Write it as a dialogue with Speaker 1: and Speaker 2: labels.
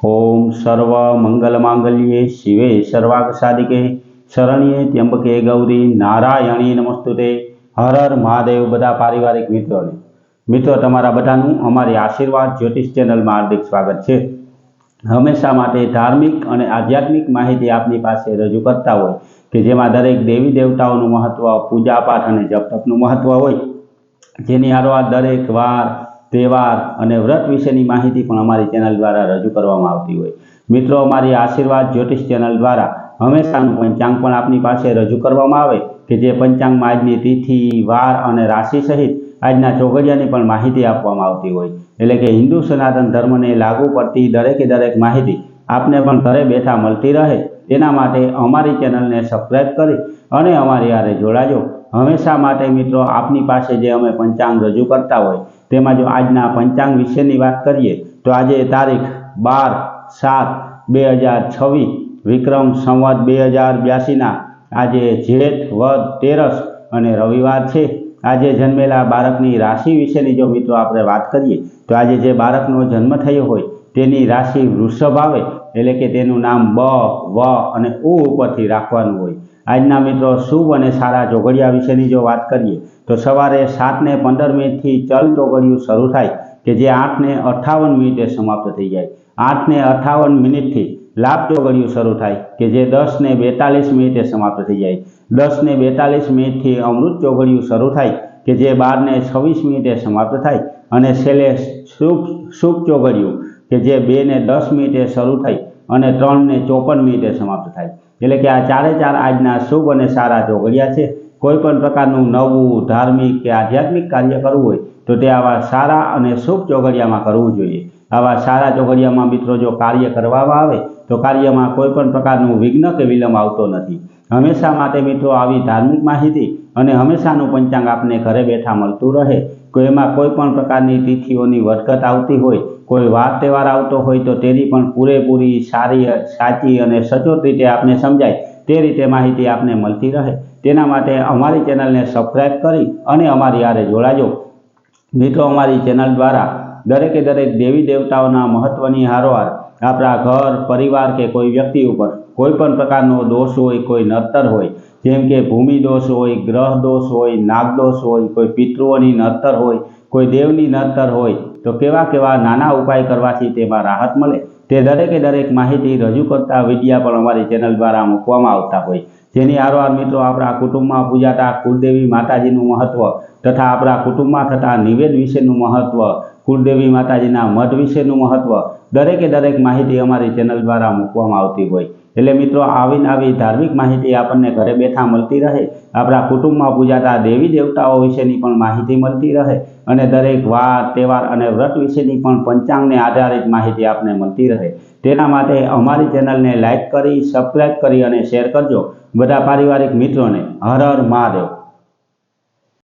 Speaker 1: ओम सर्व मंगल मांगल्ये शिवे सर्वार्थ साधिके शरण्ये त्र्यंबके गौरी नारायणी नमस्तुते। हर हर महादेव। बधा पारिवारिक मित्रों तमारा बधानुं अमारी आशीर्वाद ज्योतिष चेनल में हार्दिक स्वागत है। हमेशा माटे धार्मिक और आध्यात्मिक माहिती आपनी पासे रजू करता होय कि जेमां दरेक देवी देवताओं महत्व, पूजा पाठ और जप तपनुं महत्व होय, जेनी हारोहार दरेक वार तहेवार और व्रत विशेनी माहिती पण अमारी चेनल द्वारा रजू करवामां आवती होय। मित्रों अमारी आशीर्वाद ज्योतिष चेनल द्वारा हमेशानुं पंचांग पण आपनी पासे रजू करवामां आवे कि जे पंचांगमां आजनी तिथि, वार और राशि सहित आजना चौघडियानी पण माहिती आपवामां आवती होय। एटले के हिंदू सनातन धर्म ने लागू पड़ती दरेके दरेक माहिती आपने पण घरे बैठा मळती रहे तेना माटे अमारी चेनल ने सब्सक्राइब करी अने अमारी हारे जोड़ाजो। हमेशा माटे मित्रों आपनी पासे जे अमे पंचांग रजू करता होय तेमां जो आजना पंचांग विशेनी वात करीए तो आजे तारीख 12/7/2026 विक्रम संवत 2082 ना आजे जेठ वद 13 अने रविवार छे। आजे जन्मेला बाळकनी राशि विशेनी जो मित्रों आपणे वात करीए तो आजे जे बाळकनो जन्म थयो होय तेनी राशि वृषभ आवे एटले के तेनुं नाम ब, व अने उ उपरथी राखवानुं होय। आजना मित्रों शुभ और सारा चौघडिया विशेनी जो बात करिए तो सवारे 7:15 थी चल चौघडियुं शरू थाय कि जे 8:58 समाप्त थी जाए। 8:58 थी लाभ चौघडियुं शरू थाय कि जे 10:42 समाप्त थी जाए। 10:42 थी अमृत चौघडियुं शरू थाय कि जे 12:26 समाप्त थाय अने छेल्ले शुभ चौघडियुं कि जे 2:10 शरू थाय अने 3:54 समाप्त थाय। एटले के आ चारे चार आजना शुभ और सारा चौघडिया छे। कोईपण प्रकारनुं नवुं धार्मिक के आध्यात्मिक कार्य करवुं होय तो ते आवा सारा और शुभ चौघडियामां करवुं जोईए। आवा सारा चौघडियामां मित्रों जो कार्य करवामां आवे तो कार्यमां कोईपण प्रकारनुं विघ्न के विलंब आवतो नथी। हमेशा माटे मित्रों आवी धार्मिक माहिती अने हमेशानुं पंचांग आपने घरे बैठा मळतुं रहे। कोईमां कोईपण प्रकारनी तिथिओनी वरकत आवती होय, कोई वार तहेवार आवतो होय तो तेनी पण पूरेपूरी सारी साची अने सचोट रीते आपने समजाय ते रीते माहिती आपने मळती रहे तेना माटे अमारी चेनल ने सब्सक्राइब करी अने अमारी हारे जोड़ाजो। मित्रों अमारी चेनल द्वारा दरेके दरेक देवी देवताओना महत्वनी हारोहार आपणा घर परिवार के कोई व्यक्ति पर कोईपण प्रकारनो दोष होय, कोई नड़तर होय जेम के भूमि दोष होय, ग्रह दोष होय, नाग दोष होय, कोई पितृओनी नड़तर होय, कोई देवनी नड़तर होय तो केवा केवा नाना उपाय करवाथी तेमां राहत मळे ते दरेके दरेक माहिती रजू करता विडिया पण अमारी चेनल द्वारा मूकवामां आवता होय। जेनी हारोहार मित्रों आपणा कुटुंबमां पूजाता कुलदेवी माताजीनुं महत्व तथा आपणा कुटुंबमां थता निवेद विशेनुं महत्व, कुलदेवी माताजीना मठ विशेनुं महत्व दरेके दरेक माहिती अमारी चेनल द्वारा मूकवामां आवती होय। एटले मित्रों आवी आवी धार्मिक माहिती आपने घरे बैठा मळती रहे, आपणा कुटुंबमां पूजाता देवी देवताओ विशेनी पण माहिती मळती रहे अने दरेक वार तहेवार अने व्रत विशेनी पण पंचांगने आधारित माहिती आपने मळती रहे तेना माटे अमारी चेनल ने लाइक करी, सब्सक्राइब करी अने शेर करजो। बधा पारिवारिक मित्रों ने हर हर महादेव।